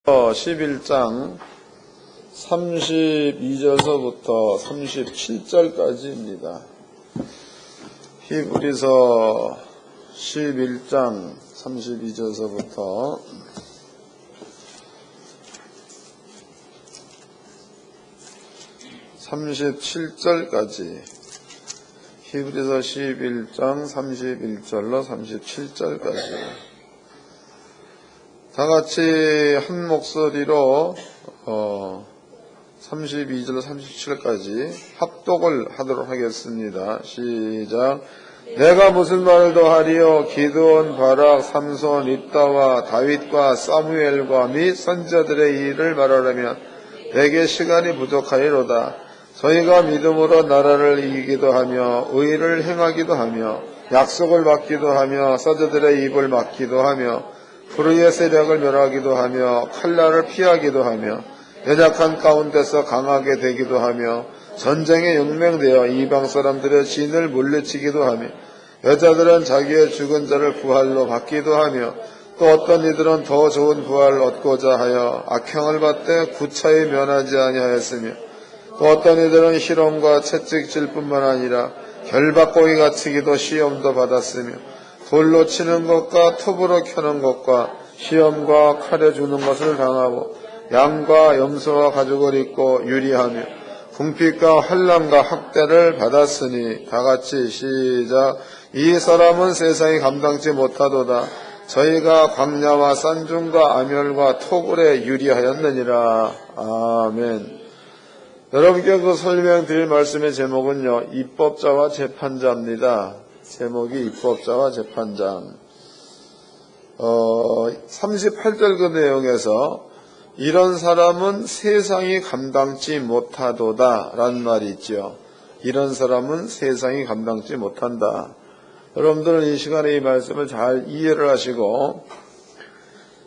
11장 32절서부터 37절까지입니다. 히브리서 11장 32절서부터 37절까지 히브리서 11장 31절로 37절까지 다같이 한 목소리로 32절 37까지 합독을 하도록 하겠습니다. 시작. 내가 무슨 말을 더하리요? 기드온, 바락, 삼손, 입다와 다윗과 사무엘과 및 선지자들의 일을 말하려면 내게 시간이 부족하리로다. 저희가 믿음으로 나라를 이기기도 하며 의를 행하기도 하며 약속을 받기도 하며 서자들의 입을 막기도 하며 불의의 세력을 멸하기도 하며 칼날을 피하기도 하며 연약한 가운데서 강하게 되기도 하며 전쟁에 용맹되어 이방 사람들의 진을 물리치기도 하며 여자들은 자기의 죽은 자를 부활로 받기도 하며 또 어떤 이들은 더 좋은 부활을 얻고자 하여 악행을 받되 구차히 면하지 아니하였으며 또 어떤 이들은 희롱과 채찍질 뿐만 아니라 결박고기 갇히기도 시험도 받았으며 돌로 치는 것과 톱으로 켜는 것과 시험과 칼에 죽는 것을 당하고 양과 염소와 가죽을 입고 유리하며 궁핍과 환난과 학대를 받았으니 다같이 시작. 이 사람은 세상이 감당치 못하도다. 저희가 광야와 산중과 암열과 토굴에 유리하였느니라. 아멘. 여러분께 그 설명드릴 말씀의 제목은요, 입법자와 재판자입니다. 제목이 입법자와 재판장. 38절 그 내용에서 이런 사람은 세상이 감당치 못하도다 라는 말이 있죠. 이런 사람은 세상이 감당치 못한다. 여러분들은 이 시간에 이 말씀을 잘 이해를 하시고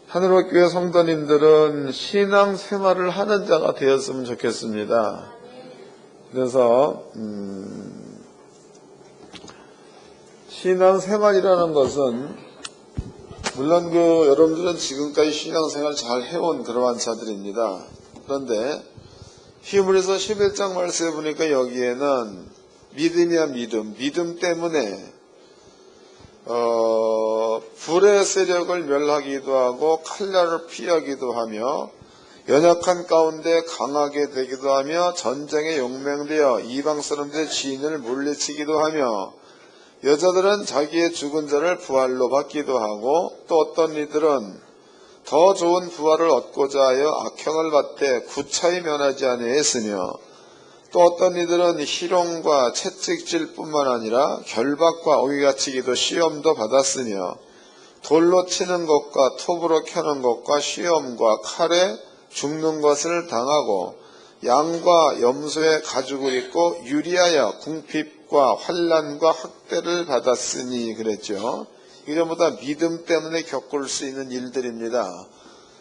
하늘옥교회 성도님들은 신앙생활을 하는 자가 되었으면 좋겠습니다. 그래서 신앙생활이라는 것은 물론 여러분들은 지금까지 신앙생활 잘 해온 그러한 자들입니다. 그런데 히브리서 11장 말씀에 보니까 여기에는 믿음이야 믿음 때문에 불의 세력을 멸하기도 하고 칼날을 피하기도 하며 연약한 가운데 강하게 되기도 하며 전쟁에 용맹되어 이방 사람들의 지인을 물리치기도 하며 여자들은 자기의 죽은 자를 부활로 받기도 하고 또 어떤 이들은 더 좋은 부활을 얻고자 하여 악행을 받되 구차히 면하지 아니했으며 또 어떤 이들은 희롱과 채찍질 뿐만 아니라 결박과 오기 갇히기도 시험도 받았으며 돌로 치는 것과 톱으로 켜는 것과 시험과 칼에 죽는 것을 당하고 양과 염소의 가죽을 입고 유리하여 궁핍과 환난과 학대를 받았으니 그랬죠. 이게 전부 다 믿음 때문에 겪을 수 있는 일들입니다.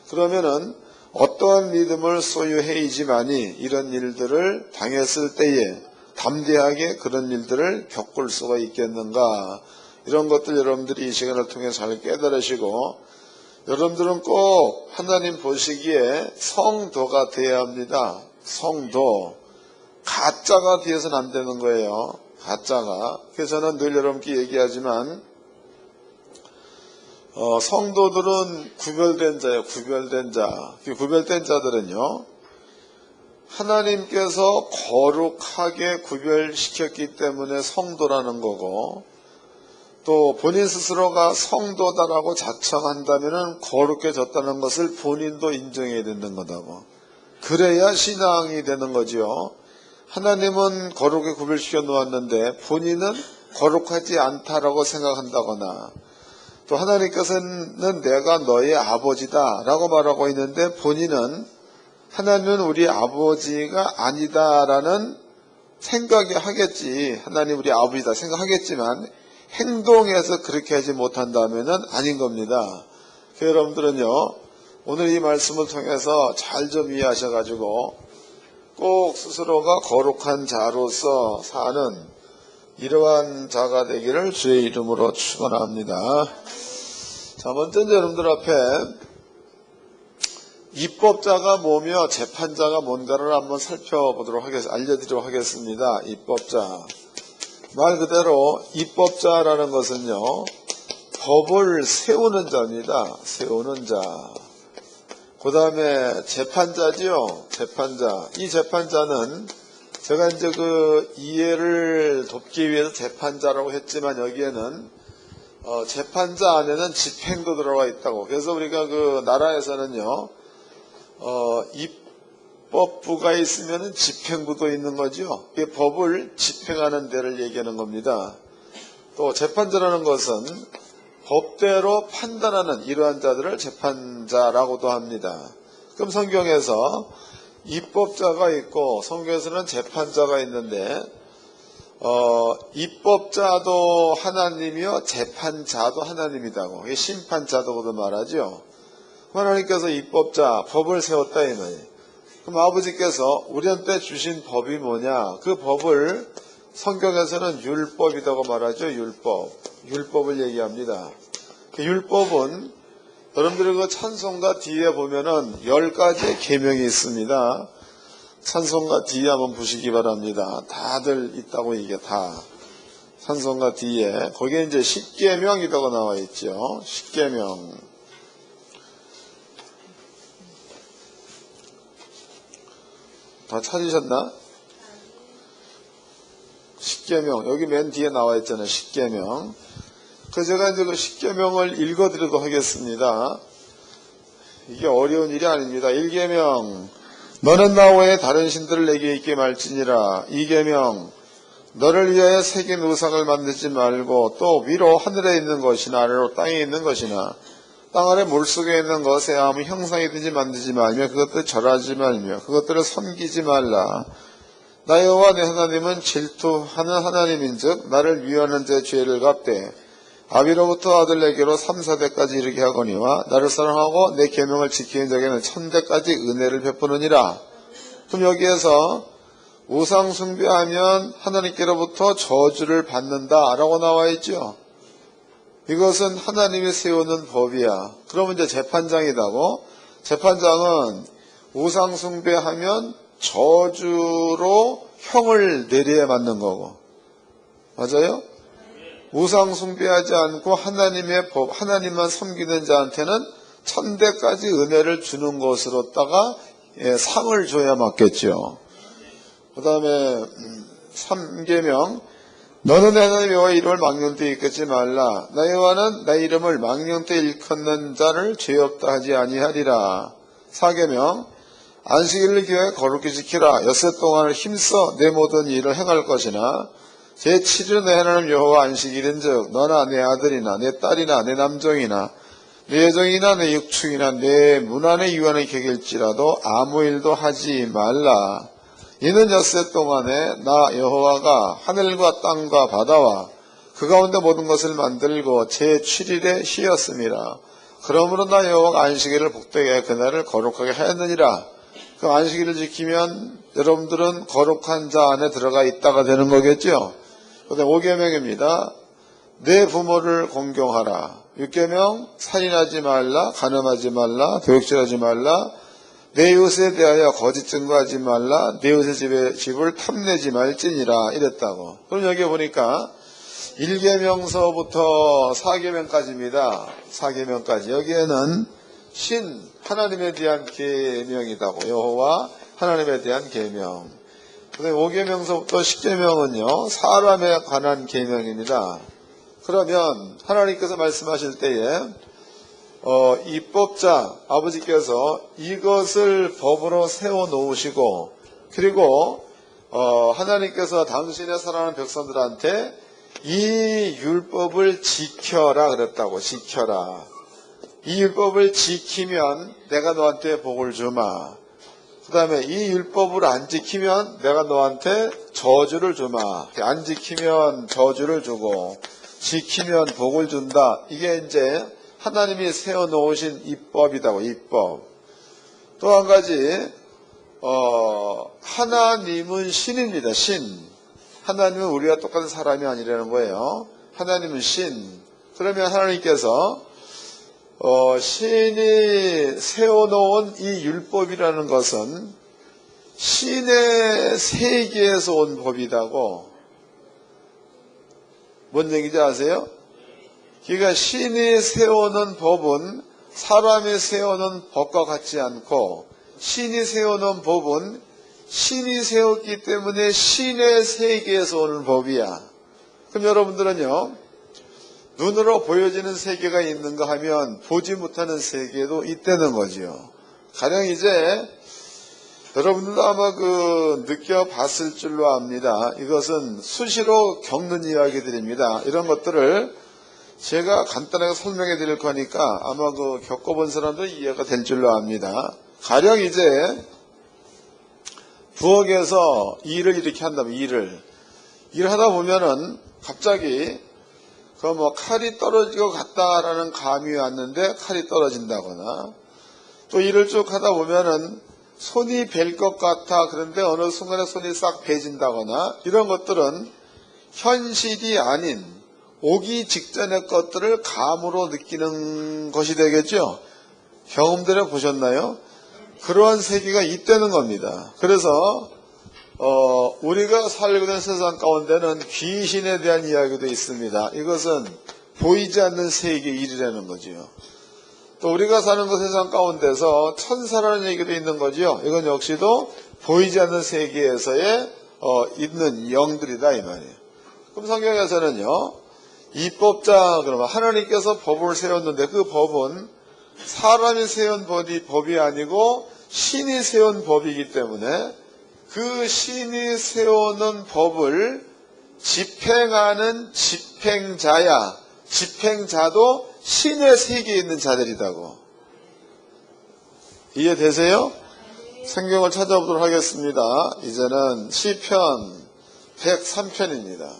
그러면은 어떠한 믿음을 소유해이지만이 이런 일들을 당했을 때에 담대하게 그런 일들을 겪을 수가 있겠는가, 이런 것들 여러분들이 이 시간을 통해 잘 깨달으시고 여러분들은 꼭 하나님 보시기에 성도가 되어야 합니다. 성도. 가짜가 되어서는 안 되는 거예요. 가짜가. 그래서 저는 늘 여러분께 얘기하지만 성도들은 구별된 자예요. 구별된 자. 구별된 자들은요, 하나님께서 거룩하게 구별시켰기 때문에 성도라는 거고, 또 본인 스스로가 성도다라고 자청한다면 거룩해졌다는 것을 본인도 인정해야 되는 거다고. 그래야 신앙이 되는 거죠. 하나님은 거룩하게 구별시켜 놓았는데 본인은 거룩하지 않다라고 생각한다거나, 또 하나님께서는 내가 너의 아버지다 라고 말하고 있는데 본인은 하나님은 우리 아버지가 아니다라는 생각이 하겠지. 하나님 우리 아버지다 생각하겠지만 행동에서 그렇게 하지 못한다면 아닌 겁니다. 여러분들은요, 오늘 이 말씀을 통해서 잘 좀 이해하셔가지고 꼭 스스로가 거룩한 자로서 사는 이러한 자가 되기를 주의 이름으로 축원합니다. 자, 먼저 여러분들 앞에 입법자가 뭐며 재판자가 뭔가를 한번 알려드리도록 하겠습니다. 입법자. 말 그대로 입법자라는 것은요, 법을 세우는 자입니다. 세우는 자. 그 다음에 재판자지요. 재판자. 이 재판자는 제가 이제 그 이해를 돕기 위해서 재판자라고 했지만 여기에는 재판자 안에는 집행도 들어가 있다고. 그래서 우리가 그 나라에서는요, 입법부가 있으면은 집행부도 있는 거죠. 이 법을 집행하는 데를 얘기하는 겁니다. 또 재판자라는 것은 법대로 판단하는 이러한 자들을 재판자라고도 합니다. 그럼 성경에서 입법자가 있고 성경에서는 재판자가 있는데 입법자도 하나님이요 재판자도 하나님이다고. 이게 심판자도도 말하죠. 하나님께서 입법자 법을 세웠다 이 말이에요. 그럼 아버지께서 우리한테 주신 법이 뭐냐? 그 법을 성경에서는 율법이라고 말하죠. 율법을 얘기합니다. 그 율법은 여러분들이 그 찬송가 뒤에 보면은 10가지의 계명이 있습니다. 찬송가 뒤에 한번 보시기 바랍니다. 다들 있다고 이게 다. 찬송가 뒤에 거기에 이제 10계명이라고 나와 있죠. 10계명. 다 찾으셨나? 10계명. 여기 맨 뒤에 나와 있잖아요. 10계명. 그래서 제가 이제 그 10계명을 읽어드리도록 하겠습니다. 이게 어려운 일이 아닙니다. 1계명. 너는 나 외에 다른 신들을 내게 있게 말지니라. 2계명. 너를 위하여 새긴 우상을 만들지 말고 또 위로 하늘에 있는 것이나 아래로 땅에 있는 것이나 땅 아래 물속에 있는 것에 아무 형상이든지 만들지 말며 그것들을 절하지 말며 그것들을 섬기지 말라. 나 여호와 내 하나님은 질투하는 하나님인즉 나를 위하는 자 죄를 갚되 아비로부터 아들에게로 3, 4대까지 이르게 하거니와 나를 사랑하고 내 계명을 지키는 자에게는 1000대까지 은혜를 베푸느니라. 그럼 여기에서 우상 숭배하면 하나님께로부터 저주를 받는다라고 나와 있죠. 이것은 하나님이 세우는 법이야. 그러면 이제 재판장이라고. 재판장은 우상 숭배하면 저주로 형을 내려야 맞는 거고. 맞아요? 우상 숭배하지 않고 하나님의 법, 하나님만 섬기는 자한테는 1000대까지 은혜를 주는 것으로다가 상을 줘야 맞겠죠. 그 다음에 3계명. 너는 내 하나님 여호와 이름을 망령되이 일컫지 말라. 나 여호와는 내 이름을 망령되이 일컫는 자를 죄 없다 하지 아니하리라. 4계명. 안식일을 기하여 거룩히 지키라. 엿새 동안을 힘써 내 모든 일을 행할 것이나 제7일은 내 하나님 여호와 안식일인즉 너나 내 아들이나 내 딸이나 내 남종이나 내 여종이나 내 육축이나 내 문 안에 유한을 개길지라도 아무 일도 하지 말라. 이는 엿새 동안에 나 여호와가 하늘과 땅과 바다와 그 가운데 모든 것을 만들고 제7일에 쉬었습니다. 그러므로 나 여호와가 안식일을 복되게 해 그날을 거룩하게 하였느니라. 그 안식일을 지키면 여러분들은 거룩한 자 안에 들어가 있다가 되는 거겠죠. 그 다음 5계명입니다. 내 부모를 공경하라. 6계명. 살인하지 말라. 간음하지 말라. 도둑질하지 말라. 내 이웃에 대하여 거짓 증거하지 말라. 내 이웃의 집을 탐내지 말지니라. 이랬다고. 그럼 여기 보니까 1계명서부터 4계명까지입니다. 4계명까지. 여기에는 하나님에 대한 계명이다고. 여호와 하나님에 대한 계명. 그다음에 5계명서부터 10계명은요. 사람에 관한 계명입니다. 그러면 하나님께서 말씀하실 때에 입법자 아버지께서 이것을 법으로 세워놓으시고 그리고 하나님께서 당신의 사랑하는 백성들한테 이 율법을 지켜라 그랬다고. 지켜라. 이 율법을 지키면 내가 너한테 복을 주마. 그 다음에 이 율법을 안 지키면 내가 너한테 저주를 주마. 안 지키면 저주를 주고 지키면 복을 준다. 이게 이제 하나님이 세워놓으신 입법이다고. 입법. 또 한 가지 하나님은 신입니다. 신. 하나님은 우리와 똑같은 사람이 아니라는 거예요. 하나님은 신. 그러면 하나님께서 신이 세워놓은 이 율법이라는 것은 신의 세계에서 온 법이라고. 뭔 얘기인지 아세요? 그러니까 신이 세워놓은 법은 사람이 세워놓은 법과 같지 않고, 신이 세워놓은 법은 신이 세웠기 때문에 신의 세계에서 오는 법이야. 그럼 여러분들은요, 눈으로 보여지는 세계가 있는가 하면 보지 못하는 세계도 있다는 거지요. 가령 이제 여러분들도 아마 느껴봤을 줄로 압니다. 이것은 수시로 겪는 이야기들입니다. 이런 것들을 제가 간단하게 설명해 드릴 거니까 아마 겪어본 사람도 이해가 될 줄로 압니다. 가령 이제 부엌에서 일을 이렇게 한다면 일을 하다 보면은 갑자기 칼이 떨어질 것 같다라는 감이 왔는데 칼이 떨어진다거나, 또 일을 쭉 하다 보면은 손이 벨 것 같아, 그런데 어느 순간에 손이 싹 베진다거나, 이런 것들은 현실이 아닌 오기 직전의 것들을 감으로 느끼는 것이 되겠죠. 경험들을 보셨나요? 그러한 세계가 있다는 겁니다. 그래서 우리가 살고 있는 세상 가운데는 귀신에 대한 이야기도 있습니다. 이것은 보이지 않는 세계의 일이라는 거지요. 또 우리가 사는 그 세상 가운데서 천사라는 얘기도 있는 거지요. 이건 역시도 보이지 않는 세계에서의 있는 영들이다 이 말이에요. 그럼 성경에서는요, 입법자, 그러면 하나님께서 법을 세웠는데 그 법은 사람이 세운 법이 아니고 신이 세운 법이기 때문에 그 신이 세우는 법을 집행하는 집행자야, 집행자도 신의 세계에 있는 자들이라고. 이해되세요? 성경을 찾아보도록 하겠습니다. 이제는 시편 103편입니다.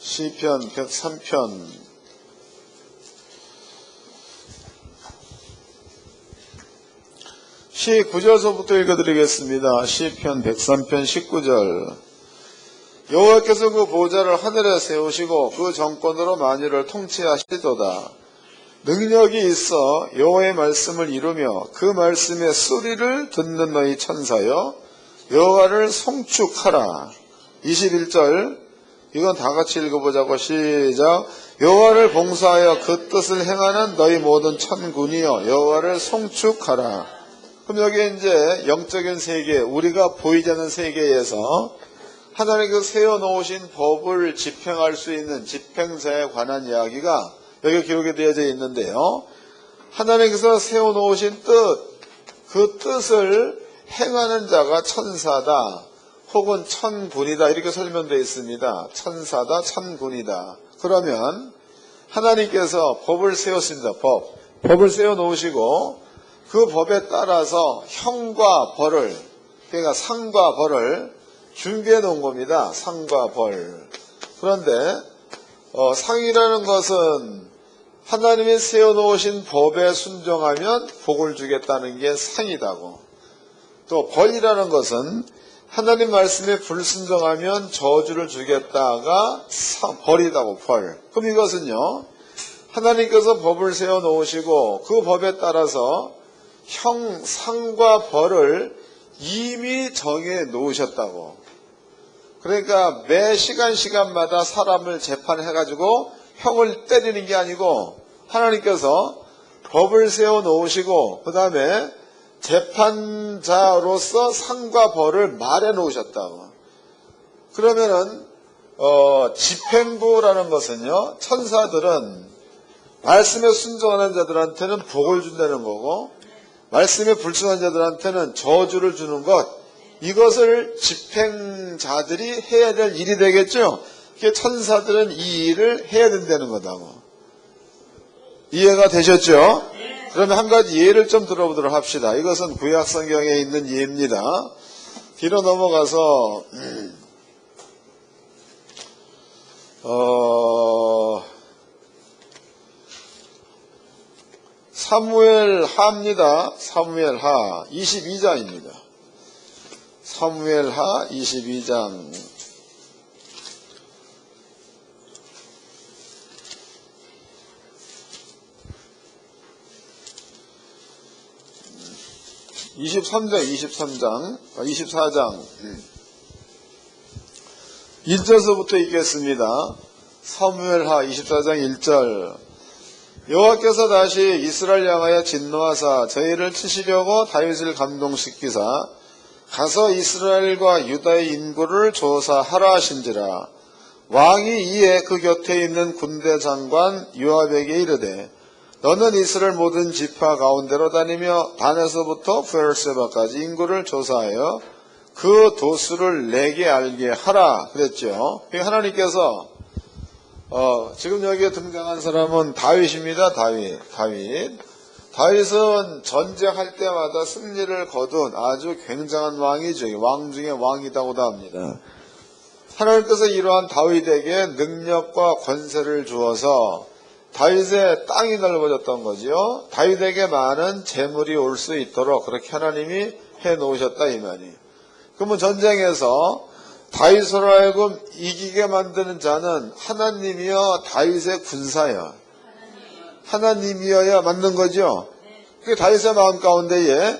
시편 103편. 시 9절서부터 읽어드리겠습니다. 시편 103편 19절. 여호와께서 그 보좌를 하늘에 세우시고 그 정권으로 만유를 통치하시도다. 능력이 있어 여호와의 말씀을 이루며 그 말씀의 소리를 듣는 너희 천사여, 여호와를 송축하라. 21절. 이건 다 같이 읽어보자고. 시작. 여호와를 봉사하여 그 뜻을 행하는 너희 모든 천군이여, 여호와를 송축하라. 그럼 여기 이제 영적인 세계, 우리가 보이지 않는 세계에서 하나님께서 세워놓으신 법을 집행할 수 있는 집행자에 관한 이야기가 여기 기록이 되어져 있는데요. 하나님께서 세워놓으신 뜻, 그 뜻을 행하는 자가 천사다, 혹은 천군이다, 이렇게 설명되어 있습니다. 천사다, 천군이다. 그러면 하나님께서 법을 세웠습니다. 법을 세워놓으시고 그 법에 따라서 형과 벌을, 그러니까 상과 벌을 준비해 놓은 겁니다. 상과 벌. 그런데 상이라는 것은 하나님이 세워놓으신 법에 순종하면 복을 주겠다는 게 상이다고. 또 벌이라는 것은 하나님 말씀에 불순종하면 저주를 주겠다가 벌이다고. 벌. 그럼 이것은요, 하나님께서 법을 세워놓으시고 그 법에 따라서 상과 벌을 이미 정해 놓으셨다고. 그러니까 매 시간마다 사람을 재판해가지고 형을 때리는 게 아니고 하나님께서 법을 세워 놓으시고 그 다음에 재판자로서 상과 벌을 말해 놓으셨다고. 그러면은 집행부라는 것은요, 천사들은 말씀에 순종하는 자들한테는 복을 준다는 거고, 말씀에 불순한 자들한테는 저주를 주는 것, 이것을 집행자들이 해야 될 일이 되겠죠. 천사들은 이 일을 해야 된다는 거다고. 이해가 되셨죠? 그러면 한 가지 예를 좀 들어보도록 합시다. 이것은 구약 성경에 있는 예입니다. 뒤로 넘어가서 사무엘하입니다. 사무엘하 22장입니다. 사무엘하 22장. 24장 1절서부터 읽겠습니다. 사무엘하 24장 1절. 여호와께서 다시 이스라엘 향하여 진노하사 저희를 치시려고 다윗을 감동시키사 가서 이스라엘과 유다의 인구를 조사하라 하신지라. 왕이 이에 그 곁에 있는 군대 장관 요압에게 이르되 너는 이스라엘 모든 지파 가운데로 다니며 단에서부터 브엘세바까지 인구를 조사하여 그 도수를 내게 알게 하라 그랬죠. 하나님께서 지금 여기에 등장한 사람은 다윗입니다. 다윗은 전쟁할 때마다 승리를 거둔 아주 굉장한 왕이죠. 왕 중에 왕이라고도 합니다. 하나님께서 이러한 다윗에게 능력과 권세를 주어서 다윗의 땅이 넓어졌던 거지요. 다윗에게 많은 재물이 올 수 있도록 그렇게 하나님이 해놓으셨다 이 말이. 그러면 전쟁에서 다윗으로 하여금 이기게 만드는 자는 하나님이여 다윗의 군사여. 하나님이어야 만든 거죠. 그게 다윗의 마음 가운데에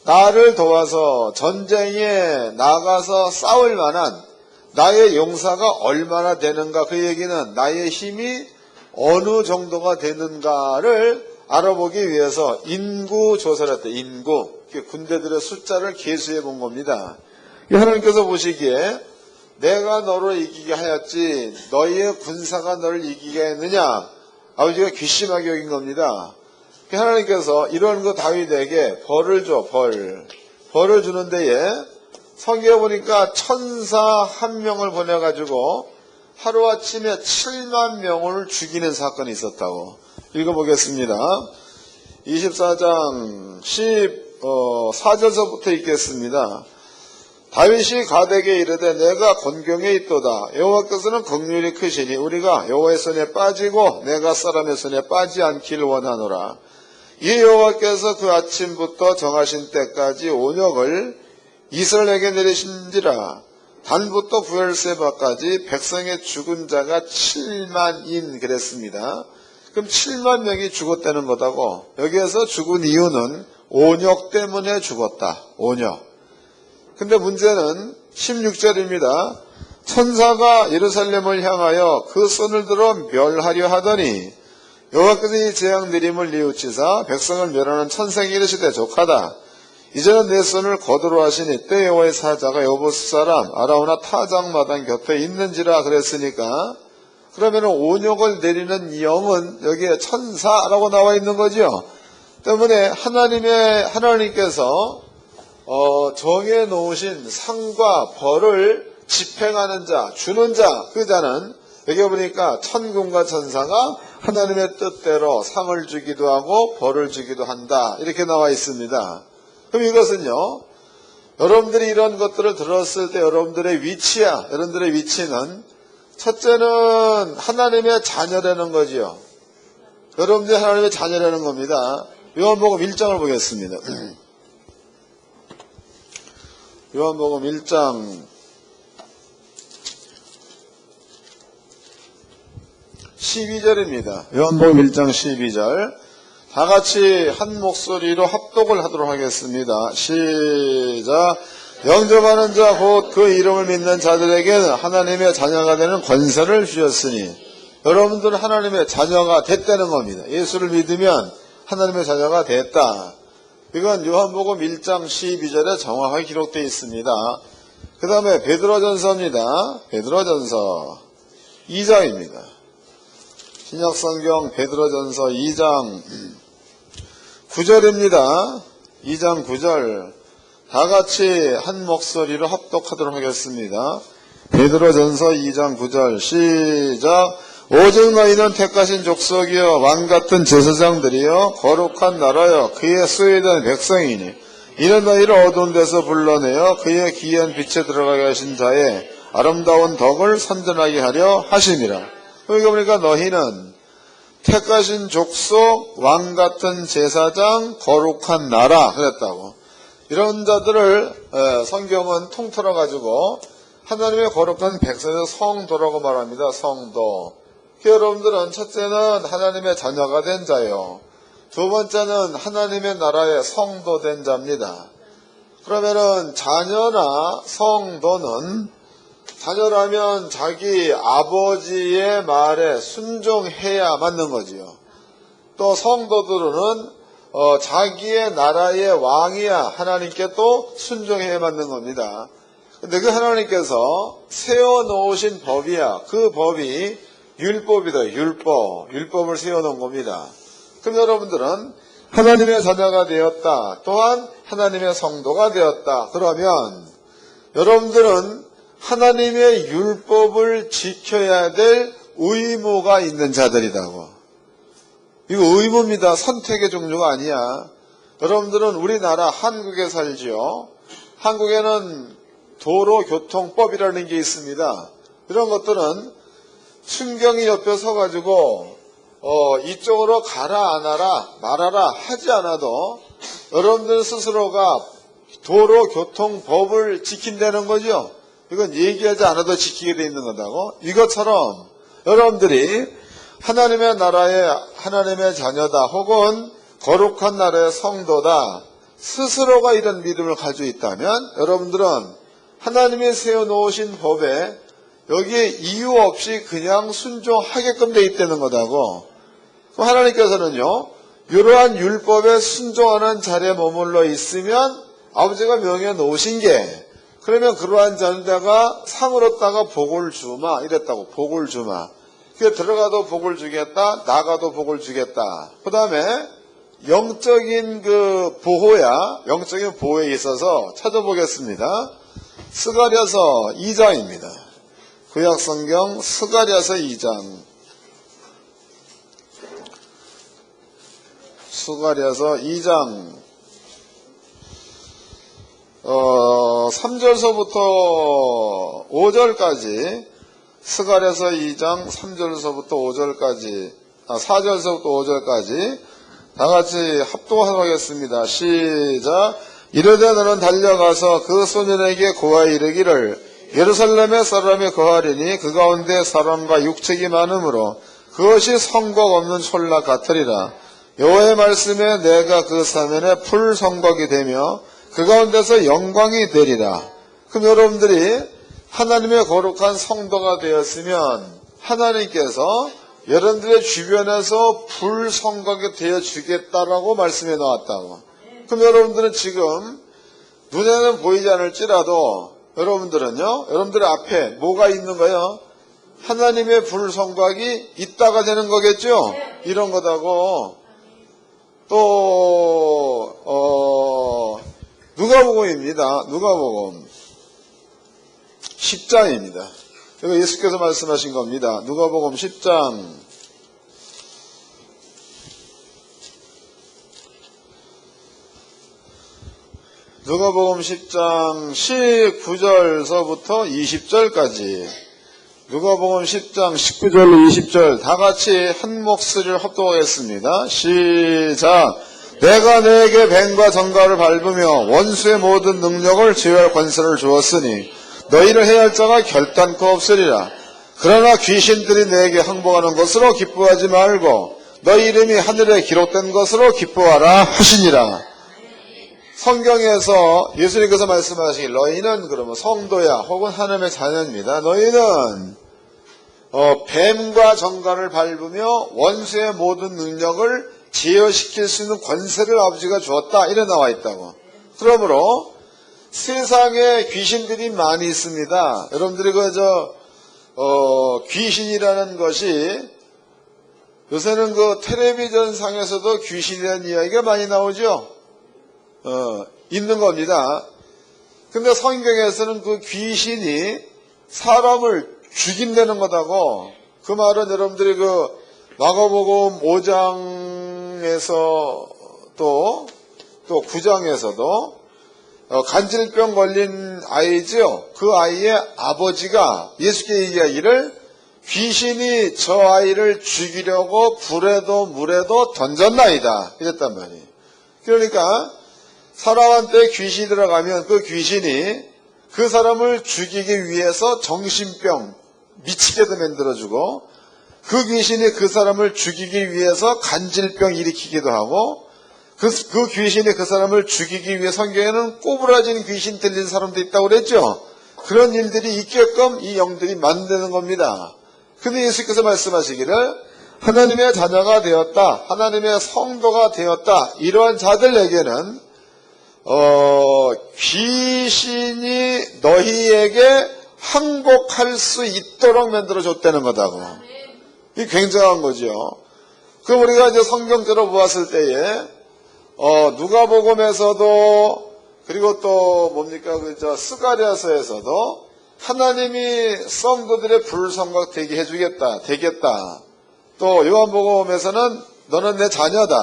나를 도와서 전쟁에 나가서 싸울 만한 나의 용사가 얼마나 되는가, 그 얘기는 나의 힘이 어느 정도가 되는가를 알아보기 위해서 인구 조사를 했다. 인구. 군대들의 숫자를 계수해 본 겁니다. 하나님께서 보시기에 내가 너를 이기게 하였지 너희의 군사가 너를 이기게 했느냐. 아버지가 괘씸하게 여긴 겁니다. 하나님께서 이런 거 다윗에게 벌을 줘. 벌을 주는 데에 성경에 보니까 천사 한 명을 보내가지고 하루아침에 7만 명을 죽이는 사건이 있었다고. 읽어보겠습니다. 24장 14절서부터 읽겠습니다. 다윗이 가덱에 이르되 내가 곤경에 있도다. 여호와께서는 긍휼이 크시니 우리가 여호와의 손에 빠지고 내가 사람의 손에 빠지지 않기를 원하노라. 이 여호와께서 그 아침부터 정하신 때까지 온역을 이스라엘에게 내리신지라. 단부터 브엘세바까지 백성의 죽은 자가 7만인 그랬습니다. 그럼 7만 명이 죽었다는 거다고. 여기에서 죽은 이유는 온역 때문에 죽었다. 온역. 근데 문제는 16절입니다. 천사가 예루살렘을 향하여 그 손을 들어 멸하려 하더니 여호와께서 이 재앙 내림을 뉘우치사 백성을 멸하는 천사에게 이르시되 족하다. 이제는 내 손을 거두러 하시니 때 여호와의 사자가 여부스 사람 아라우나 타작마당 곁에 있는지라 그랬으니까, 그러면 온역을 내리는 영은 여기에 천사라고 나와 있는 거죠. 때문에 하나님께서 정해 놓으신 상과 벌을 집행하는 자, 주는 자, 그 자는 여기 보니까 천군과 천사가 하나님의 뜻대로 상을 주기도 하고 벌을 주기도 한다. 이렇게 나와 있습니다. 그럼 이것은요, 여러분들이 이런 것들을 들었을 때 여러분들의 위치는 첫째는 하나님의 자녀라는 거지요. 여러분들이 하나님의 자녀라는 겁니다. 요한복음 1장을 보겠습니다. 요한복음 1장 12절입니다. 요한복음 1장 12절. 다 같이 한 목소리로 합독을 하도록 하겠습니다. 시작. 영접하는 자 곧 그 이름을 믿는 자들에게는 하나님의 자녀가 되는 권세를 주셨으니, 여러분들은 하나님의 자녀가 됐다는 겁니다. 예수를 믿으면 하나님의 자녀가 됐다. 이건 요한복음 1장 12절에 정확하게 기록되어 있습니다. 그 다음에 베드로전서입니다. 베드로전서 2장입니다. 신약성경 베드로전서 2장 9절입니다. 2장 9절. 다 같이 한 목소리로 합독하도록 하겠습니다. 베드로전서 2장 9절 시작. 오직 너희는 택하신 족속이여 왕같은 제사장들이여 거룩한 나라여 그의 소유된 백성이니 이는 너희를 어두운 데서 불러내어 그의 기이한 빛에 들어가게 하신 자의 아름다운 덕을 선전하게 하려 하심이라. 그러니까 보니까 너희는 택하신 족속, 왕같은 제사장, 거룩한 나라 그랬다고. 이런 자들을 성경은 통틀어 가지고 하나님의 거룩한 백성의 성도라고 말합니다. 성도. 여러분들은 첫째는 하나님의 자녀가 된 자요. 두 번째는 하나님의 나라의 성도 된 자입니다. 그러면은 자녀나 성도는 자녀라면 자기 아버지의 말에 순종해야 맞는 거지요. 또 성도들은 자기의 나라의 왕이야 하나님께 또 순종해야 맞는 겁니다. 근데 그 하나님께서 세워놓으신 법이야. 그 법이 율법이다. 율법을 세워놓은 겁니다. 그럼 여러분들은 하나님의 자녀가 되었다. 또한 하나님의 성도가 되었다. 그러면 여러분들은 하나님의 율법을 지켜야 될 의무가 있는 자들이라고. 이거 의무입니다. 선택의 종류가 아니야. 여러분들은 우리나라 한국에 살지요. 한국에는 도로교통법이라는 게 있습니다. 이런 것들은 순경이 옆에 서가지고 이쪽으로 가라 안 하라 말하라 하지 않아도 여러분들 스스로가 도로교통법을 지킨다는 거죠. 이건 얘기하지 않아도 지키게 돼 있는 거다고. 이것처럼 여러분들이 하나님의 나라의 하나님의 자녀다 혹은 거룩한 나라의 성도다 스스로가 이런 믿음을 가지고 있다면 여러분들은 하나님이 세워놓으신 법에 여기에 이유 없이 그냥 순종하게끔 돼 있다는 거다고. 그럼 하나님께서는요, 이러한 율법에 순종하는 자리에 머물러 있으면 아버지가 명해 놓으신 게, 그러면 그러한 자들다가 상을 얻다가 복을 주마 이랬다고. 복을 주마. 그게 들어가도 복을 주겠다, 나가도 복을 주겠다. 그 다음에 영적인 그 보호야, 영적인 보호에 있어서 찾아보겠습니다. 스가랴서 2장입니다. 구약성경 스가랴서 2장. 스가랴서 2장 3절서부터 5절까지 스가랴서 2장 3절서부터 5절까지 4절서부터 5절까지 다같이 합독하도록 하겠습니다. 시작. 이르되 너는 달려가서 그 소년에게 고하여 이르기를 예루살렘의 사람이 거하리니 그 가운데 사람과 육책이 많으므로 그것이 성곽 없는 촌락 같으리라. 여호와의 말씀에 내가 그 사면에 풀 성곽이 되며 그 가운데서 영광이 되리라. 그럼 여러분들이 하나님의 거룩한 성도가 되었으면 하나님께서 여러분들의 주변에서 불 성곽이 되어주겠다라고 말씀해 놓았다고. 그럼 여러분들은 지금 눈에는 보이지 않을지라도 여러분들은요, 여러분들의 앞에 뭐가 있는 거예요? 하나님의 불 성곽이 있다가 되는 거겠죠? 이런 거다고. 또 누가복음입니다. 누가복음 10장입니다. 이거 예수께서 말씀하신 겁니다. 누가복음 10장 누가복음 10장 19절서부터 20절까지 누가복음 10장 19절로 20절 다같이 한 목소리를 합독하겠습니다. 시작. 내가 너에게 뱀과 정갈을 밟으며 원수의 모든 능력을 제어할 권세를 주었으니 너희를 해할 자가 결단코 없으리라. 그러나 귀신들이 너에게 항복하는 것으로 기뻐하지 말고 너희 이름이 하늘에 기록된 것으로 기뻐하라 하시니라. 성경에서 예수님께서 말씀하시길 너희는 그러면 성도야 혹은 하나님의 자녀입니다. 너희는 뱀과 정갈을 밟으며 원수의 모든 능력을 제어시킬 수 있는 권세를 아버지가 주었다. 이래 나와 있다고. 그러므로 세상에 귀신들이 많이 있습니다. 여러분들이 귀신이라는 것이 요새는 그 텔레비전 상에서도 귀신이라는 이야기가 많이 나오죠. 있는 겁니다. 근데 성경에서는 그 귀신이 사람을 죽인다는 거다고. 그 말은 여러분들이 그 마가복음 5장에서 또 9장에서도 간질병 걸린 아이죠. 그 아이의 아버지가 예수께 얘기하기를 귀신이 저 아이를 죽이려고 불에도 물에도 던졌나이다. 이랬단 말이에요. 그러니까 사람한테 귀신이 들어가면 그 귀신이 그 사람을 죽이기 위해서 정신병 미치게도 만들어주고 그 귀신이 그 사람을 죽이기 위해서 간질병 일으키기도 하고 그 귀신이 그 사람을 죽이기 위해 성경에는 꼬부라진 귀신 들린 사람도 있다고 그랬죠. 그런 일들이 있게끔 이 영들이 만드는 겁니다. 근데 예수께서 말씀하시기를 하나님의 자녀가 되었다, 하나님의 성도가 되었다, 이러한 자들에게는 귀신이 너희에게 항복할 수 있도록 만들어줬다는 거다고. 이게 굉장한 거죠. 그럼 우리가 이제 성경대로 보았을 때에 누가복음에서도 그리고 또 뭡니까 스가랴서에서도 하나님이 성도들의 불성각 되게 해주겠다, 되겠다. 또 요한복음에서는 너는 내 자녀다.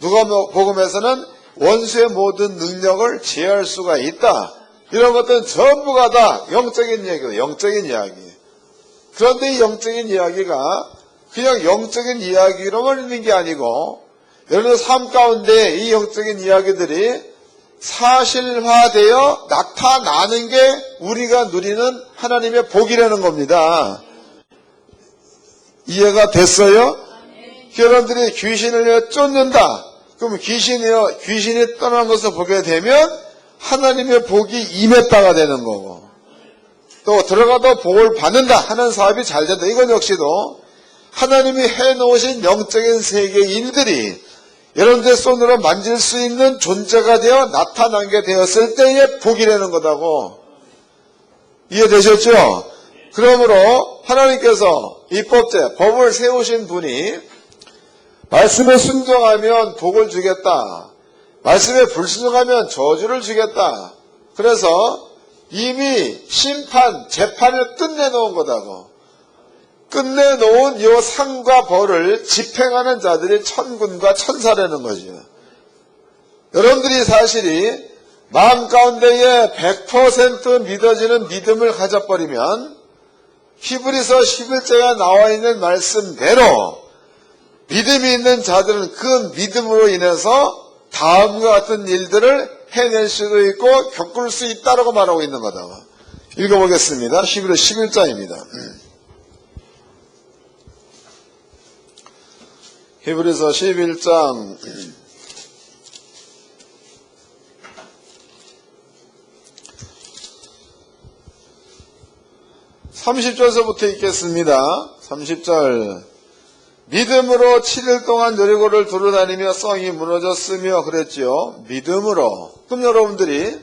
누가복음에서는 원수의 모든 능력을 제할 수가 있다. 이런 것들은 전부가 다 영적인 이야기예요. 영적인 이야기. 그런데 이 영적인 이야기가 그냥 영적인 이야기로만 있는 게 아니고 여러분의 삶 가운데 이 영적인 이야기들이 사실화되어 나타나는 게 우리가 누리는 하나님의 복이라는 겁니다. 이해가 됐어요? 여러분들이 귀신을 쫓는다. 그럼 귀신이 떠난 것을 보게 되면 하나님의 복이 임했다가 되는 거고, 또 들어가도 복을 받는다 하는 사업이 잘 된다. 이건 역시도 하나님이 해놓으신 영적인 세계의 일들이 여러분들 손으로 만질 수 있는 존재가 되어 나타나게 되었을 때의 복이라는 거다고. 이해되셨죠? 그러므로 하나님께서 입법제, 법을 세우신 분이 말씀에 순종하면 복을 주겠다, 말씀에 불순종하면 저주를 주겠다. 그래서 이미 심판, 재판을 끝내놓은 거다고. 끝내놓은 이 상과 벌을 집행하는 자들이 천군과 천사라는 거죠. 여러분들이 사실이 마음 가운데에 100% 믿어지는 믿음을 가져버리면 히브리서 11장에 나와 있는 말씀대로 믿음이 있는 자들은 그 믿음으로 인해서 다음과 같은 일들을 해낼 수도 있고 겪을 수 있다라고 말하고 있는 거다. 읽어보겠습니다. 히브리서 11장입니다. 히브리서 11장 30절서부터 읽겠습니다. 30절. 믿음으로 7일 동안 여리고를 두루다니며 성이 무너졌으며 그랬지요. 믿음으로. 그럼 여러분께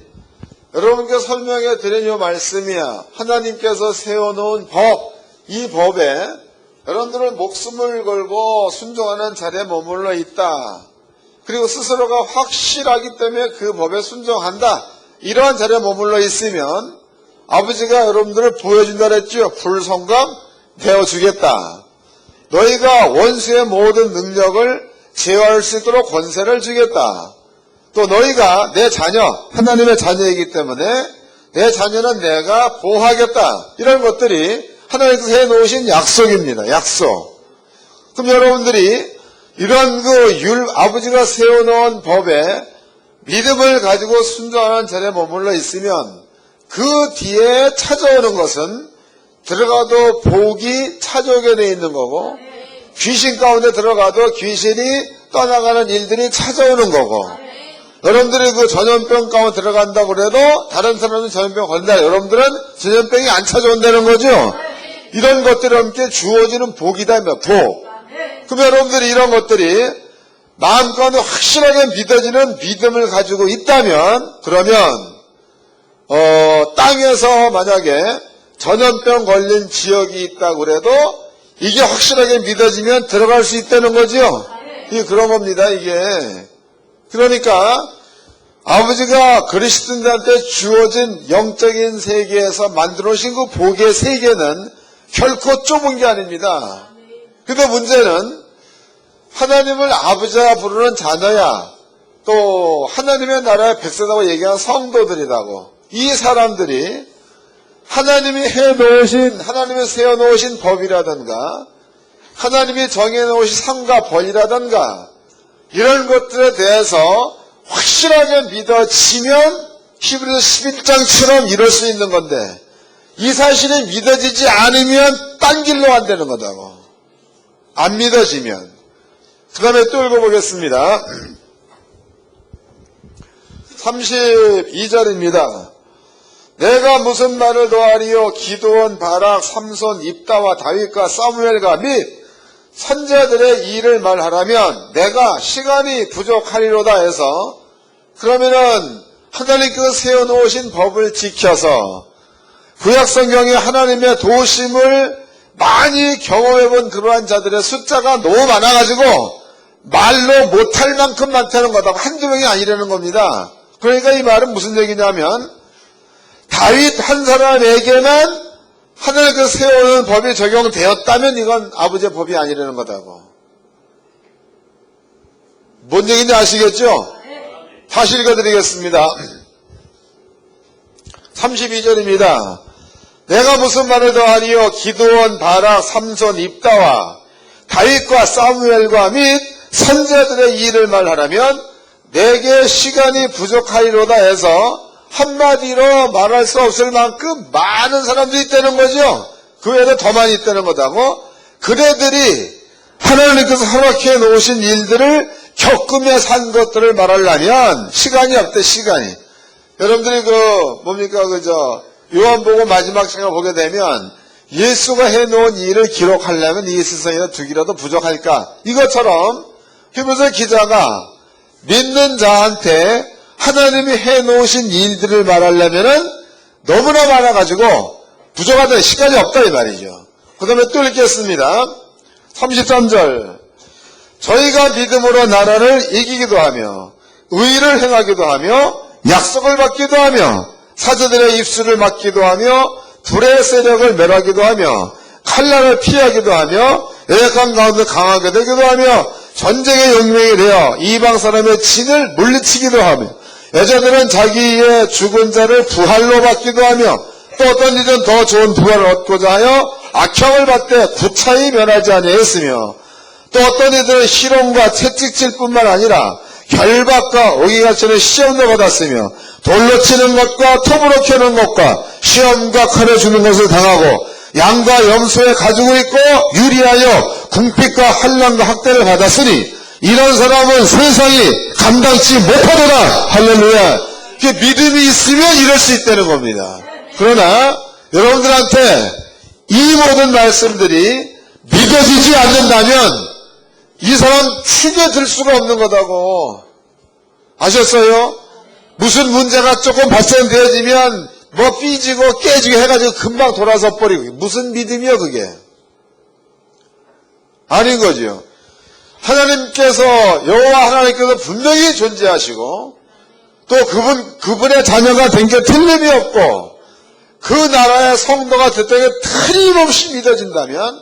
설명해 드린 이 말씀이야. 하나님께서 세워놓은 법, 이 법에 여러분들은 목숨을 걸고 순종하는 자리에 머물러 있다. 그리고 스스로가 확실하기 때문에 그 법에 순종한다. 이러한 자리에 머물러 있으면 아버지가 여러분들을 보여준다 그랬죠. 불성감 되어주겠다. 너희가 원수의 모든 능력을 제어할 수 있도록 권세를 주겠다. 또 너희가 내 자녀, 하나님의 자녀이기 때문에 내 자녀는 내가 보호하겠다. 이런 것들이 하나님께서 해놓으신 약속입니다. 약속. 그럼 여러분들이 이런 아버지가 세워놓은 법에 믿음을 가지고 순종하는 자리에 머물러 있으면 그 뒤에 찾아오는 것은 들어가도 복이 찾아오게 되어 있는 거고, 귀신 가운데 들어가도 귀신이 떠나가는 일들이 찾아오는 거고, 여러분들이 그 전염병 가운데 들어간다고 해도 다른 사람은 전염병 걸린다. 여러분들은 전염병이 안 찾아온다는 거죠. 이런 것들이 함께 주어지는 복이다. 복. 그럼 여러분들이 이런 것들이 마음 가운데 확실하게 믿어지는 믿음을 가지고 있다면, 그러면 땅에서 만약에 전염병 걸린 지역이 있다고 해도 이게 확실하게 믿어지면 들어갈 수 있다는 거죠. 이게 그런 겁니다. 이게. 그러니까 아버지가 그리스도인들한테 주어진 영적인 세계에서 만들어 오신 그 복의 세계는 결코 좁은 게 아닙니다. 근데 문제는 하나님을 아버지라 부르는 자녀야, 또 하나님의 나라의 백성이라고 얘기하는 성도들이라고. 이 사람들이 하나님이 하나님이 세워놓으신 법이라든가 하나님이 정해놓으신 상과 벌이라든가 이런 것들에 대해서 확실하게 믿어지면 히브리서 11장처럼 이룰 수 있는 건데, 이 사실이 믿어지지 않으면 딴 길로 안 되는 거다고. 안 믿어지면. 그 다음에 또 읽어보겠습니다. 32절입니다. 내가 무슨 말을 더하리요? 기드온, 바락, 삼손, 입다와 다윗과 사무엘과 및 선자들의 일을 말하라면 내가 시간이 부족하리로다 해서, 그러면은 하나님께서 세워놓으신 법을 지켜서 구약성경에 하나님의 도우심을 많이 경험해본 그러한 자들의 숫자가 너무 많아가지고 말로 못할 만큼 많다는 거다. 한두 명이 아니라는 겁니다. 그러니까 이 말은 무슨 얘기냐면 다윗 한 사람에게만 하나님께서 세워놓은 법이 적용되었다면 이건 아버지의 법이 아니라는 거다고. 뭔 얘기인지 아시겠죠? 다시 읽어드리겠습니다. 32절입니다. 내가 무슨 말을 더하리요? 기드온, 바락, 삼손, 입다와 다윗과 사무엘과 및 선자들의 일을 말하라면 내게 시간이 부족하리로다 해서 한마디로 말할 수 없을 만큼 많은 사람들이 있다는 거죠. 그 외에도 더 많이 있다는 거다고. 그대들이 하나님께서 허락해 놓으신 일들을 겪으며 산 것들을 말하려면 시간이 없대, 시간이. 여러분들이 요한복음 마지막 장을 보게 되면 예수가 해놓은 일을 기록하려면 이 세상에는 두 기라도 부족할까? 이것처럼 히브리서 기자가 믿는 자한테 하나님이 해놓으신 일들을 말하려면은 너무나 많아가지고 부족하다, 시간이 없다 이 말이죠. 그 다음에 또 읽겠습니다. 33절. 저희가 믿음으로 나라를 이기기도 하며 의를 행하기도 하며 약속을 받기도 하며 사자들의 입술을 막기도 하며 불의 세력을 멸하기도 하며 칼날을 피하기도 하며 열악한 가운데 강하게 되기도 하며 전쟁의 용맹이 되어 이방 사람의 진을 물리치기도 하며 여자들은 자기의 죽은 자를 부활로 받기도 하며 또 어떤 이든 더 좋은 부활을 얻고자 하여 악형을 받되 구차히 면하지 아니하였으며 또 어떤 이들은 희롱과 채찍질 뿐만 아니라 결박과 오기가 치는 시험도 받았으며 돌로 치는 것과 톱으로 캐는 것과 시험과 칼을 주는 것을 당하고 양과 염소에 가지고 있고 유리하여 궁핍과 환난과 학대를 받았으니 이런 사람은 세상이 감당치 못하더라. 할렐루야. 믿음이 있으면 이럴 수 있다는 겁니다. 그러나 여러분들한테 이 모든 말씀들이 믿어지지 않는다면 이 사람 축에 들 수가 없는 거다고. 아셨어요? 무슨 문제가 조금 발생되어지면 뭐 삐지고 깨지고 해가지고 금방 돌아서 버리고. 무슨 믿음이요 그게? 아닌 거죠. 하나님께서, 여호와 하나님께서 분명히 존재하시고 또 그분의 자녀가 된 게 틀림이 없고 그 나라의 성도가 됐다는 게 틀림없이 믿어진다면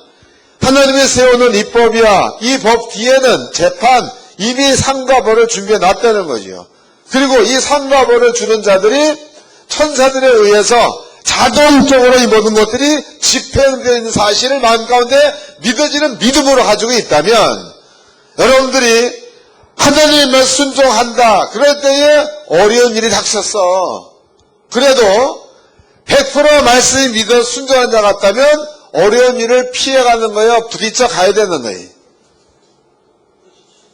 하나님이 세우는 이 법이야, 이 법 뒤에는 재판, 이미 상과 벌을 준비해 놨다는 거죠. 그리고 이 상과 벌을 주는 자들이 천사들에 의해서 자동적으로 이 모든 것들이 집행되어 있는 사실을 마음 가운데 믿어지는 믿음으로 가지고 있다면 여러분들이 하나님을 순종한다 그럴 때에 어려운 일이 닥쳤어. 그래도 100% 말씀이 믿어 순종한 자 같다면 어려운 일을 피해가는 거예요. 부딪혀 가야 되는 거예요.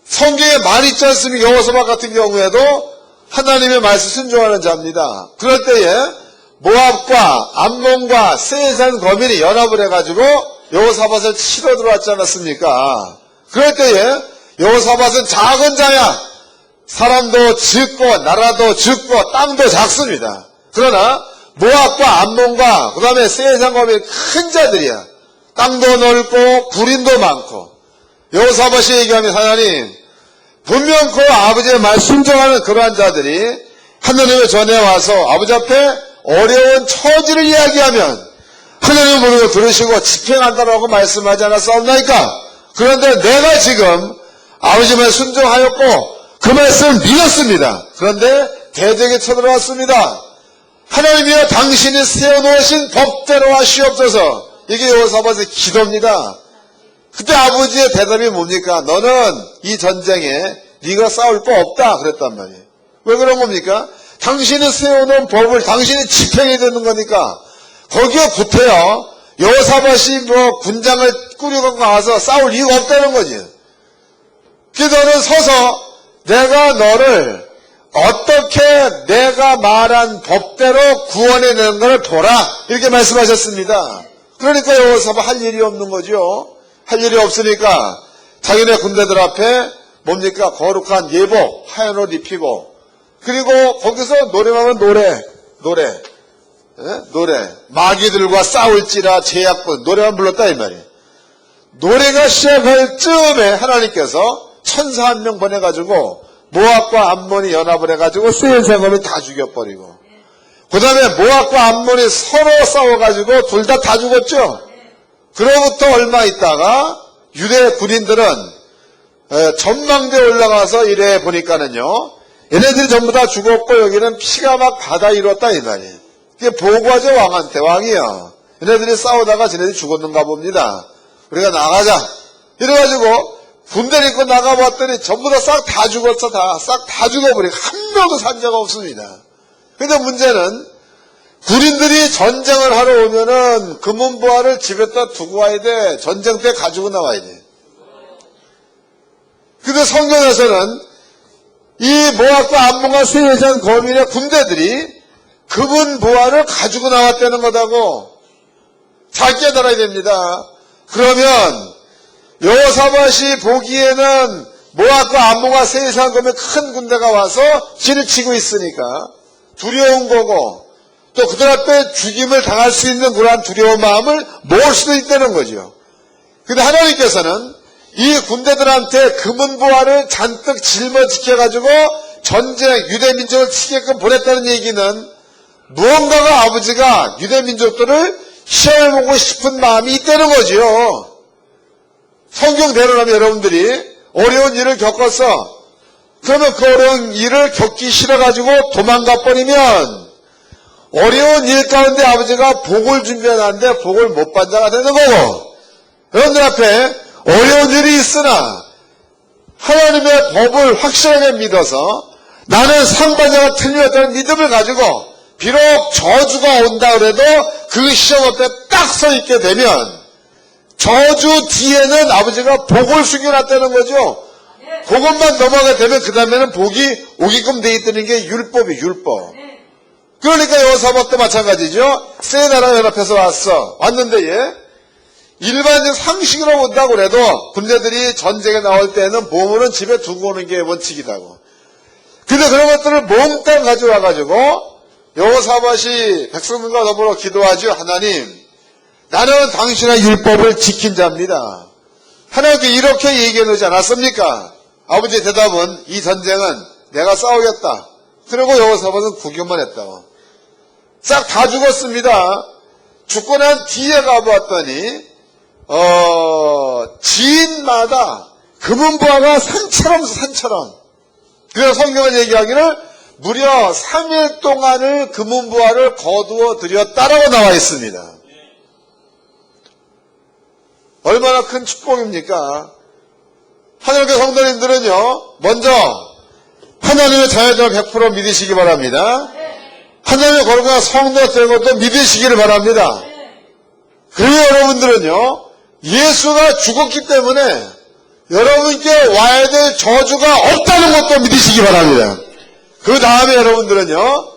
성경에 많이 있지 않습니까? 여호수아 같은 경우에도 하나님의 말씀 순종하는 자입니다. 그럴 때에 모압과 암몬과 세산 거민이 연합을 해가지고 여호사밧을 치러 들어왔지 않았습니까? 그럴 때에 여호사밧은 작은 자야. 사람도 적고 나라도 적고 땅도 작습니다. 그러나 모압과 암몬과 그 다음에 세산 거민이 큰 자들이야. 땅도 넓고 구린도 많고. 여호사밧이 얘기하면 하나님 분명 그 아버지의 말 순종하는 그러한 자들이 하나님의 전에 와서 아버지 앞에 어려운 처지를 이야기하면 하나님은 모든 걸 들으시고 집행한다라고 말씀하지 않았사옵나이까? 그런데 내가 지금 아버지 말 순종하였고 그 말씀을 믿었습니다. 그런데 대적에 쳐들어왔습니다. 하나님이여 당신이 세워놓으신 법대로 하시옵소서. 이게 여호사밧의 기도입니다. 그때 아버지의 대답이 뭡니까? 너는 이 전쟁에 네가 싸울 거 없다 그랬단 말이에요. 왜 그런 겁니까? 당신이 세워놓은 법을 당신이 집행해야 되는 거니까 거기에 붙어요. 여호사밧이 군장을 꾸리고 가서 싸울 이유가 없다는 거지. 그래서 너는 서서 내가 너를 어떻게 내가 말한 법대로 구원해내는 것을 보라 이렇게 말씀하셨습니다. 그러니까 여호사밧 할 일이 없는 거죠. 할 일이 없으니까 자기네 군대들 앞에 뭡니까? 거룩한 예복 하얀 옷 입히고, 그리고 거기서 노래하면 노래 마귀들과 싸울지라 제약군 노래만 불렀다 이 말이에요. 노래가 시작할 즈음에 하나님께서 천사 한 명 보내가지고 모압과 암몬이 연합을 해가지고 세일세검이 다 죽여버리고, 그 다음에 모압과 암몬이 서로 싸워가지고 둘 다 죽었죠. 그로부터 얼마 있다가 유대 군인들은 전망대에 올라가서 이래 보니까는요, 얘네들이 전부 다 죽었고 여기는 피가 막 바다 이뤘다 이 말이에요. 이게 보고하죠, 왕한테. 왕이요, 얘네들이 싸우다가 쟤네들이 죽었는가 봅니다. 우리가 나가자 이래가지고 군대를 입고 나가봤더니 전부 다 싹 다 죽었어. 싹 다 죽어버리고 한 명도 산 자가 없습니다. 근데 문제는 군인들이 전쟁을 하러 오면은 금은보화를 집에다 두고 와야 돼. 전쟁 때 가지고 나와야 돼. 근데 성경에서는 이 모압과 암몬과 세일장 거민의 군대들이 금은보화를 가지고 나왔다는 거다고 잘 깨달아야 됩니다. 그러면 여호사밧이 보기에는 모압과 암몬과 세일장 거민 큰 군대가 와서 진을 치고 있으니까 두려운 거고, 또 그들 앞에 죽임을 당할 수 있는 그러한 두려운 마음을 모을 수도 있다는 거죠. 근데 하나님께서는 이 군대들한테 금은보화를 잔뜩 짊어지켜가지고 전쟁 유대민족을 치게끔 보냈다는 얘기는 무언가가 아버지가 유대민족들을 시험해보고 싶은 마음이 있다는 거죠. 성경대로라면 여러분들이 어려운 일을 겪었어. 그러면 그 어려운 일을 겪기 싫어가지고 도망가 버리면 어려운 일 가운데 아버지가 복을 준비해놨는데 복을 못 받는 자가 되는 거고, 여러분들 앞에 어려운 일이 있으나 하나님의 법을 확실하게 믿어서 나는 상반자가 틀렸다는 믿음을 가지고 비록 저주가 온다 그래도 그 시험 앞에 딱 서 있게 되면 저주 뒤에는 아버지가 복을 숨겨놨다는 거죠. 그것만 넘어가게 되면 그 다음에는 복이 오게끔 돼 있다는 게 율법이에요, 율법. 그러니까 여호사밧도 마찬가지죠. 세 나라 연합해서 왔는데 얘 일반적 상식으로 본다고 그래도 군대들이 전쟁에 나올 때는 보물은 집에 두고 오는 게 원칙이라고. 근데 그런 것들을 몽땅 가져와가지고 여호사밧이 백성들과 더불어 기도하죠. 하나님, 나는 당신의 율법을 지킨 자입니다. 하나님께 이렇게 얘기해 놓지 않았습니까? 아버지의 대답은 이 전쟁은 내가 싸우겠다. 그리고 여호사밧은 구경만 했다고. 싹 다 죽었습니다. 죽고 난 뒤에 가보았더니 지인마다 금은보화가 산처럼. 그래서 성경은 얘기하기를 무려 3일 동안을 금은보화를 거두어 드렸다라고 나와 있습니다. 얼마나 큰 축복입니까? 하나님의 성도님들은요, 먼저 하나님의 자녀를 100% 믿으시기 바랍니다. 하나님의 거룩한 성도가 되는 것도 믿으시기를 바랍니다. 그리고 여러분들은요, 예수가 죽었기 때문에 여러분께 와야 될 저주가 없다는 것도 믿으시기 바랍니다. 그 다음에 여러분들은요,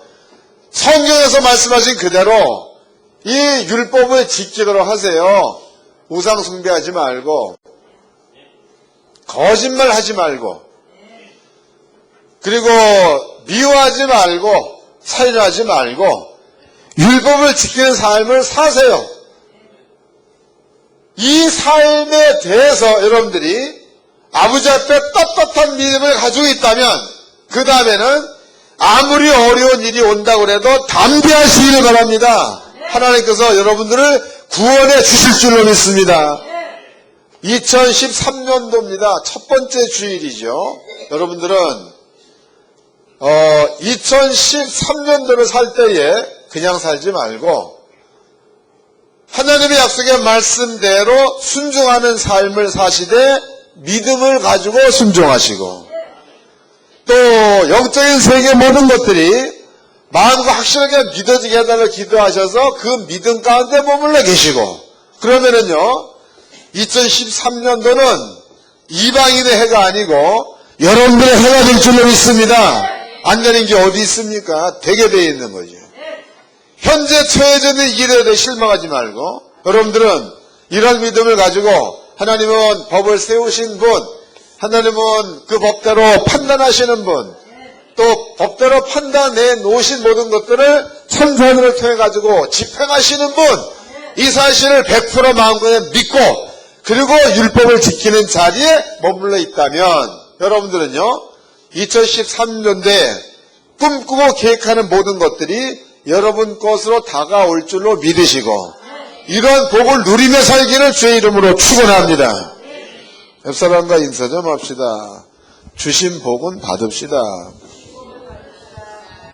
성경에서 말씀하신 그대로 이 율법을 지키도록 하세요. 우상 숭배하지 말고, 거짓말 하지 말고, 그리고 미워하지 말고, 살인하지 말고, 율법을 지키는 삶을 사세요. 이 삶에 대해서 여러분들이 아버지 앞에 떳떳한 믿음을 가지고 있다면 그 다음에는 아무리 어려운 일이 온다고 해도 담대하시기를 바랍니다. 하나님께서 여러분들을 구원해 주실 줄로 믿습니다. 2013년도입니다. 첫 번째 주일이죠. 여러분들은 2013년도를 살 때에 그냥 살지 말고 하나님의 약속의 말씀대로 순종하는 삶을 사시되 믿음을 가지고 순종하시고, 또 영적인 세계 모든 것들이 마음과 확실하게 믿어지게 해달라고 기도하셔서 그 믿음 가운데 머물러 계시고, 그러면은요 2013년도는 이방인의 해가 아니고 여러분들의 해가 될 줄로 믿습니다. 안 되는 게 어디 있습니까? 되게 돼 있는 거죠. 현재 처해져 있는 일에 대해 실망하지 말고 여러분들은 이런 믿음을 가지고 하나님은 법을 세우신 분, 하나님은 그 법대로 판단하시는 분, 또 법대로 판단해 놓으신 모든 것들을 천사들을 통해 가지고 집행하시는 분, 이 사실을 100% 마음껏 믿고 그리고 율법을 지키는 자리에 머물러 있다면 여러분들은요 2013년도에 꿈꾸고 계획하는 모든 것들이 여러분 것으로 다가올 줄로 믿으시고 이런 복을 누리며 살기를 주의 이름으로 축원합니다. 옆사람과 인사 좀 합시다. 주신 복은 받읍시다.